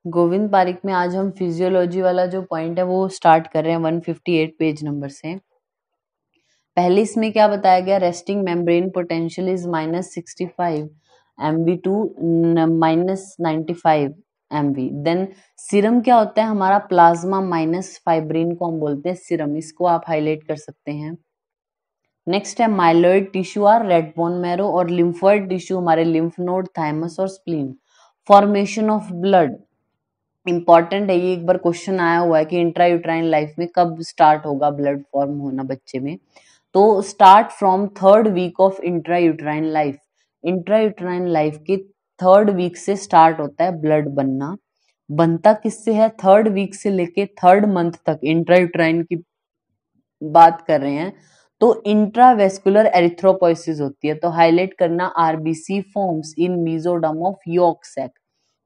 गोविंद पारिक में आज हम फिजियोलॉजी वाला जो पॉइंट है वो स्टार्ट कर रहे हैं 158 पेज नंबर से। पहले इसमें क्या बताया गया, resting membrane potential is -65 MV to -95 MV। Then serum क्या होता है हमारा, प्लाज्मा माइनस फाइब्रिन को हम बोलते हैं सीरम, इसको आप हाईलाइट कर सकते हैं। नेक्स्ट है myeloid tissue or red bone marrow और लिम्फोइड टिश्यू हमारे लिम्फ नोड, थाइमस और spleen. Formation of blood important है, ये एक बार क्वेश्चन आया हुआ है कि इंट्रायूट्राइन लाइफ में कब स्टार्ट होगा ब्लड फॉर्म होना बच्चे में, तो start from 3rd week of intrauterine life. Intrauterine life की 3rd वीक से स्टार्ट होता है ब्लड बनना। बनता किससे है, 3rd वीक से लेके 3rd मंथ तक इंट्रायूट्राइन की बात कर रहे हैं, तो इंट्रावेस्कुलर एरिथ्रोपोइसिस होती है। तो हाईलाइट करना RBC forms in mesoderm of yolk sac,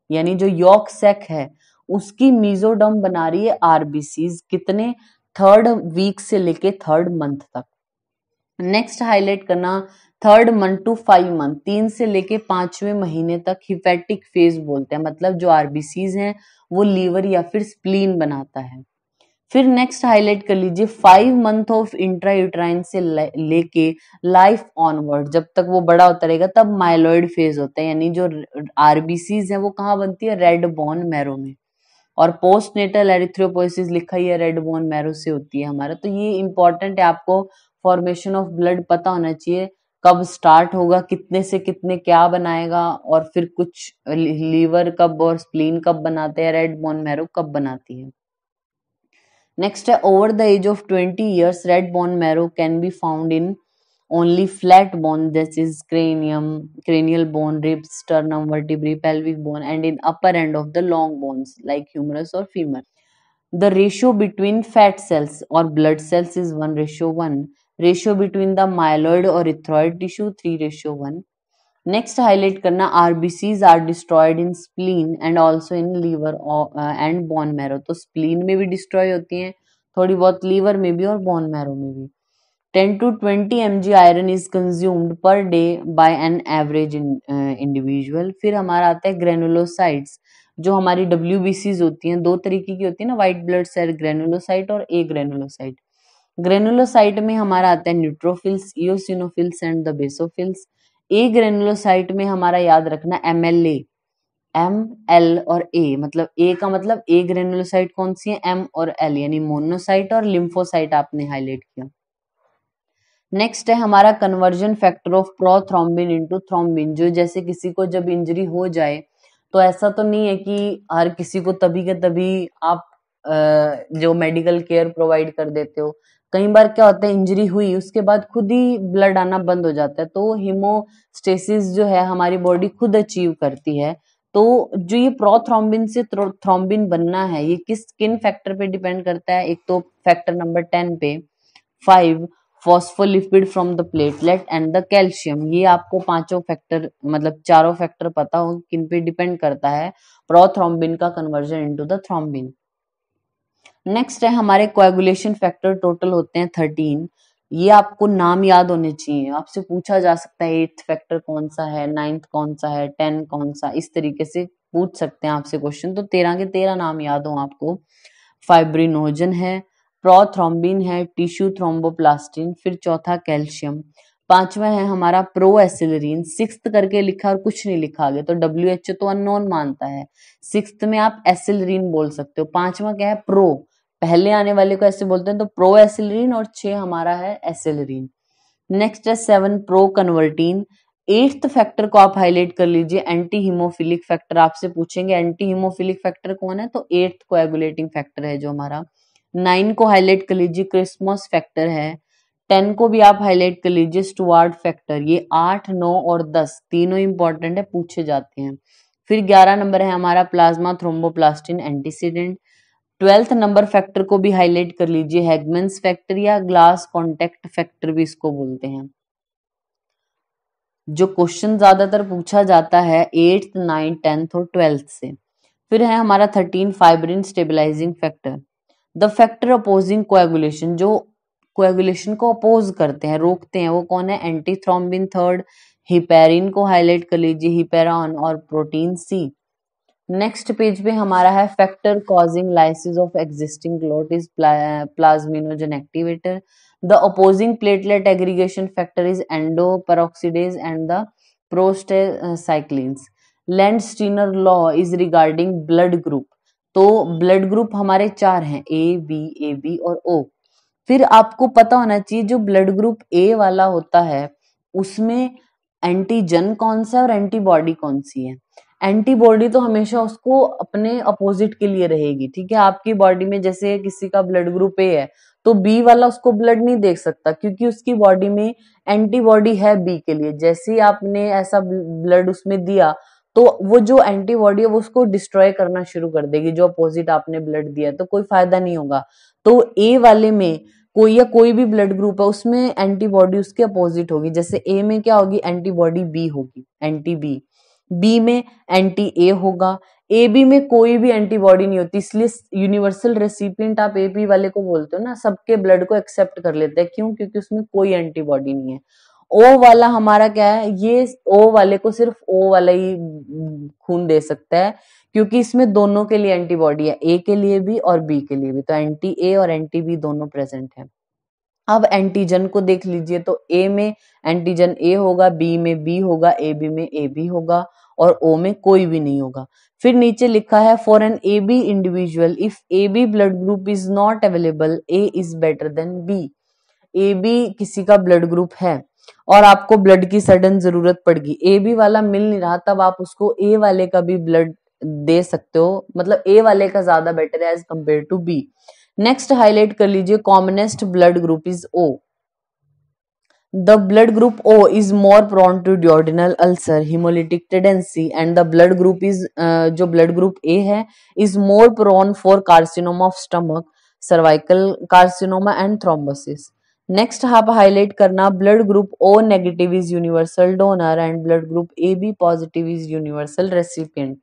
यानी जो यॉर्क सैक है उसकी मीजोडर्म बना रही है आरबीसीज, कितने, 3rd वीक से लेके 3rd मंथ तक। नेक्स्ट हाईलाइट करना 3rd मंथ टू 5 मंथ, 3 से लेके 5वें महीने तक हिपैटिक फेज बोलते हैं, मतलब जो आरबीसीज हैं वो लीवर या फिर स्प्लीन बनाता है। फिर नेक्स्ट हाईलाइट कर लीजिए 5 मंथ ऑफ इंट्रायूट्राइन से लेके लाइफ ऑनवर्ड, जब तक वो बड़ा होता रहेगा तब माइलॉइड फेज होता है, यानी जो आरबीसीज है वो कहाँ बनती है, रेड बोन मैरो में। और पोस्ट नेटल एरिथ्रोपोइसिस लिखा ही है रेड बोन मैरो से होती है हमारा। तो ये इंपॉर्टेंट है, आपको फॉर्मेशन ऑफ ब्लड पता होना चाहिए, कब स्टार्ट होगा, कितने से कितने क्या बनाएगा, और फिर कुछ लीवर कब और स्प्लीन कब बनाते हैं, रेड बोन मैरो कब बनाती है। नेक्स्ट है over the age of 20 years red bone marrow can be found in only flat bone, this is cranium, cranial bone, ribs, sternum, vertebrae, pelvic bone, and in upper end of the long bones like humerus or femur. The ratio between fat cells or blood cells is 1:1. Ratio between the myeloid or erythroid tissue 3:1. Next highlight करना RBCs are destroyed in spleen and also in liver and bone marrow. तो spleen में भी destroy होती हैं, थोड़ी बहुत liver में भी और bone marrow में भी। 10 to 20 mg iron is consumed per day by an average individual। फिर हमारा आता है ग्रेनुलोसाइट्स, जो हमारी WBCs होती हैं, दो तरीके की होती है ना, व्हाइट ब्लड सेल ग्रेनुलोसाइट और ए ग्रेनुलोसाइट। ग्रेनुलोसाइट में हमारा आता है neutrophils, eosinophils and the basophils. A granulocyte में हमारा याद रखना MLA, M L और A, मतलब A का मतलब ए ग्रेनुलोसाइट कौन सी है, M और L, यानी मोनोसाइट और लिम्फोसाइट आपने हाईलाइट किया। नेक्स्ट है हमारा conversion factor of prothrombin into thrombin, जो जैसे किसी को जब इंजरी हो जाए, तो ऐसा तो नहीं है कि हर किसी को तभी के तभी आप जो मेडिकल केयर प्रोवाइड कर देते हो। कई बार क्या होता है, इंजरी हुई उसके बाद खुद ही ब्लड आना बंद हो जाता है, तो हीमोस्टेसिस जो है हमारी बॉडी खुद अचीव करती है। तो जो ये प्रोथ्रोम्बिन से थ्रोम्बिन बनना है, ये किन फैक्टर पे डिपेंड करता है, एक तो फैक्टर नंबर 10 पे, 5 phospholipid from the platelet and the calcium. ये आपको पांचों फैक्टर, मतलब चारों फैक्टर पता हो किन पे डिपेंड करता है प्रोथ्रोम्बिन का conversion into the thrombin. Next है हमारे कोएगुलेशन फैक्टर, टोटल होते हैं 13। ये आपको नाम याद होने चाहिए, आपसे पूछा जा सकता है 8th फैक्टर कौन सा है, 9th कौन सा है, 10 कौन सा, इस तरीके से पूछ सकते हैं आपसे क्वेश्चन। तो 13 के 13 नाम याद हो आपको। फाइब्रिनोजन है, प्रोथ्रोम्बिन है, टिश्यू थ्रोम्बोप्लास्टिन, फिर चौथा कैल्शियम, पांचवा है हमारा प्रोएसिलरीन। 6th करके लिखा और कुछ नहीं लिखा आगे, तो WHO तो अननोन मानता है, 6th में आप एसिलरीन बोल सकते हो। पांचवा क्या है, प्रो, पहले आने वाले को ऐसे बोलते हैं, तो प्रोएसिलरीन, और 6 हमारा है एसिलरीन। नेक्स्ट है 7 प्रो कन्वर्टीन। 8th फैक्टर को आप हाईलाइट कर लीजिए, एंटी हीमोफिलिक फैक्टर। आपसे पूछेंगे एंटी हीमोफिलिक फैक्टर कौन है, तो 8th कोएगुलेटिंग फैक्टर है जो हमारा। 9 को हाईलाइट कर लीजिए, क्रिस्मस फैक्टर है। 10 को भी आप हाईलाइट कर लीजिए, स्टुआर्ट फैक्टर। ये 8, 9 और 10 तीनों इंपॉर्टेंट है, पूछे जाते हैं। फिर 11 नंबर है हमारा plasma thromboplastin antecedent. 12th number factor को भी हाईलाइट कर लीजिए, हैगमन्स फैक्टर या ग्लास कॉन्टेक्ट फैक्टर भी इसको बोलते हैं। जो क्वेश्चन ज्यादातर पूछा जाता है 8th, 9th, 10th और 12th से। फिर है हमारा 13 fibrin stabilising factor. The factor opposing coagulation, जो कोएगुलेशन को अपोज करते हैं, रोकते हैं, वो कौन है, एंटी थ्रोम्बिन। 3rd हिपेरिन को हाईलाइट कर लीजिए, हिपेरॉन और प्रोटीन C। नेक्स्ट पेज पे हमारा है factor causing lysis of existing clot is plasminogen activator, the opposing platelet aggregation factor is endoperoxidase and the prostacyclins. Landsteiner law is regarding blood group. तो blood group हमारे 4 हैं, A B और ओ। फिर आपको पता होना चाहिए जो ब्लड ग्रुप ए वाला होता है उसमें एंटीजन कौन सा है और एंटीबॉडी कौन सी है। एंटीबॉडी तो हमेशा उसको अपने अपोजिट के लिए रहेगी, ठीक है। आपकी बॉडी में जैसे किसी का ब्लड ग्रुप ए है तो बी वाला उसको ब्लड नहीं देख सकता क्योंकि उसकी बॉडी में एंटीबॉडी है बी के लिए। जैसे ही आपने ऐसा ब्लड उसमें दिया तो वो जो एंटीबॉडी है वो उसको डिस्ट्रॉय करना शुरू कर देगी, जो अपोजिट आपने ब्लड दिया, तो कोई फायदा नहीं होगा। तो ए वाले में कोई या कोई भी ब्लड ग्रुप है उसमें एंटीबॉडी उसके अपोजिट होगी। जैसे ए में क्या होगी, एंटीबॉडी बी होगी, एंटी बी। बी में एंटी ए होगा। ए बी में कोई भी एंटीबॉडी नहीं होती, इसलिए यूनिवर्सल रेसिपिएंट आप ए बी वाले को बोलते हो ना, सबके ब्लड को एक्सेप्ट कर लेते हैं। क्यों? क्योंकि उसमें कोई एंटीबॉडी नहीं है। ओ वाला हमारा क्या है, ये ओ वाले को सिर्फ ओ वाला ही खून दे सकता है क्योंकि इसमें दोनों के लिए एंटीबॉडी है, ए के लिए भी और बी के लिए भी। तो एंटी ए और एंटी बी दोनों प्रेजेंट है। अब एंटीजन को देख लीजिए, तो ए में एंटीजन ए होगा, बी में बी होगा, ए बी में ए बी होगा और ओ में कोई भी नहीं होगा। फिर नीचे लिखा है for an A B individual if A B blood group is not available A is better than B. A B किसी का ब्लड ग्रुप है और आपको ब्लड की सडन जरूरत पड़गी, ए बी वाला मिल नहीं रहा, तब आप उसको ए वाले का भी ब्लड दे सकते हो, मतलब ए वाले का ज्यादा बेटर है as compare to B. Next highlight कर लीजिए, commonest blood group is O. The blood group O is more prone to duodenal ulcer, hemolytic tendency, and the blood group is जो blood group A है is more prone for carcinoma of stomach, cervical carcinoma and thrombosis. Next आप highlight करना blood group O negative is universal donor and blood group AB positive is universal recipient.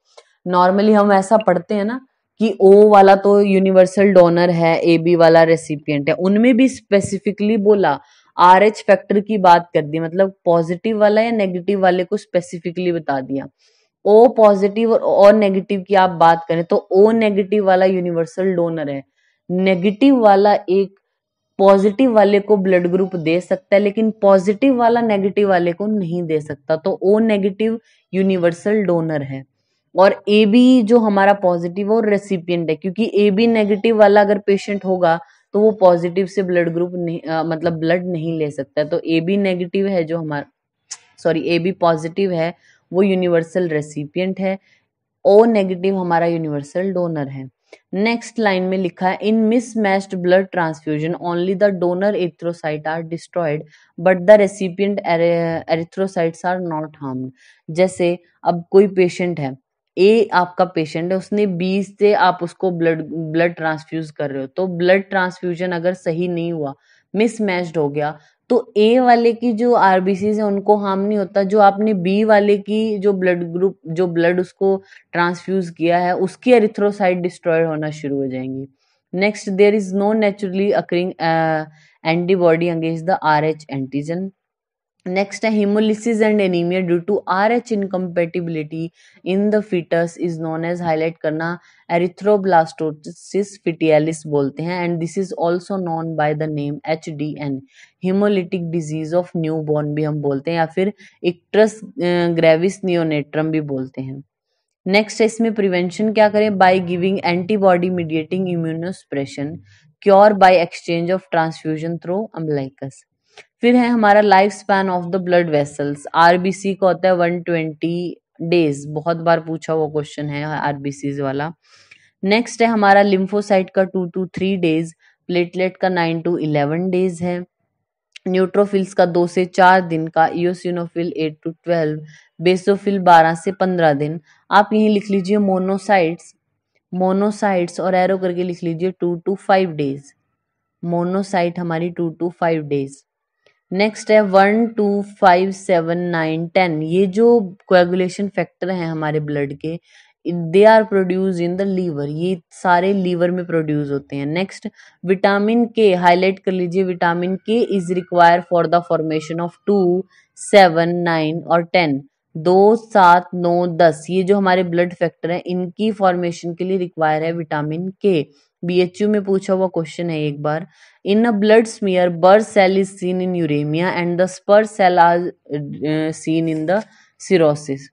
Normally हम ऐसा पढ़ते हैं ना कि O वाला तो यूनिवर्सल डोनर है, AB वाला रेसिपिएंट है। उनमें भी स्पेसिफिकली बोला, RH फैक्टर की बात कर दी, मतलब पॉजिटिव वाला या नेगेटिव वाले को स्पेसिफिकली बता दिया। O पॉजिटिव और नेगेटिव की आप बात करें तो O नेगेटिव वाला यूनिवर्सल डोनर है। नेगेटिव वाला एक पॉजिटिव वाले को ब्लड ग्रुप दे सकता है लेकिन पॉजिटिव वाला नेगेटिव वाले को नहीं दे सकता, तो O नेगेटिव यूनिवर्सल डोनर है। और ए बी जो हमारा पॉजिटिव और रेसिपिएंट है, क्योंकि ए बी नेगेटिव वाला अगर पेशेंट होगा तो वो पॉजिटिव से ब्लड ग्रुप नहीं मतलब ब्लड नहीं ले सकता। तो ए बी नेगेटिव है जो हमारा, सॉरी ए बी पॉजिटिव है वो यूनिवर्सल रेसिपिएंट है, ओ नेगेटिव हमारा यूनिवर्सल डोनर है। नेक्स्ट लाइन में लिखा है in mismatched blood transfusion only the donor erythrocyte are destroyed but the recipient erythrocytes are not harmed. जैसे अब कोई पेशेंट है, ए आपका पेशेंट है, उसने 20 से आप उसको ब्लड ट्रांसफ्यूज कर रहे हो, तो ब्लड ट्रांसफ्यूजन अगर सही नहीं हुआ, मिसमैच्ड हो गया, तो ए वाले की जो आरबीसी है उनको हार्म नहीं होता, जो आपने बी वाले की जो ब्लड ग्रुप जो ब्लड उसको ट्रांसफ्यूज किया है उसकी एरिथ्रोसाइट डिस्ट्रॉय होना शुरू हो जाएंगी। Next, there is no naturally occurring antibody against the RH antigen. Next है hemolysis and anemia due to RH incompatibility in the fetus is known as, highlight करना, erythroblastosis fetalis बोलते हैं, and this is also known by the name HDN, hemolytic disease of newborn भी हम बोलते हैं या फिर icterus gravis neonatum भी बोलते हैं। नेक्स्ट है इसमें प्रिवेंशन क्या करें, by giving antibody mediating immunosuppression, cure by exchange of transfusion through umbilicus. फिर है हमारा life span of the blood vessels, RBC का होता है 120 डेज, बहुत बार पूछा हुआ क्वेश्चन है आरबीसी वाला। नेक्स्ट है हमारा लिम्फोसाइट का 2 to 3 डेज, प्लेटलेट का 9 to 11 डेज है, न्यूट्रोफिल्स का 2 से 4 दिन का, इयोसिनोफिल 8 to 12, बेसोफिल 12 से 15 दिन। आप यहीं लिख लीजिए मोनोसाइट्स और एरो करके लिख लीजिए 2 to 5 डेज, मोनोसाइट हमारी 2 to 5 डेज। नेक्स्ट है 1 2 5 7 9 10, ये जो कोएगुलेशन फैक्टर हैं हमारे ब्लड के, they are produce in the liver, ये सारे लीवर में प्रोड्यूस होते हैं। नेक्स्ट, विटामिन के, हाईलाइट कर लीजिए, विटामिन के is require for the formation of 2 7 9 और 10। 2, 7, 9, 10 ये जो हमारे ब्लड फैक्टर हैं इनकी फॉर्मेशन के लिए रिक्वायर है विटामिन के। बीएचयू में पूछा हुआ क्वेश्चन है एक बार। In a blood smear burr cell is seen in uraemia and the spur cell are seen in the cirrhosis.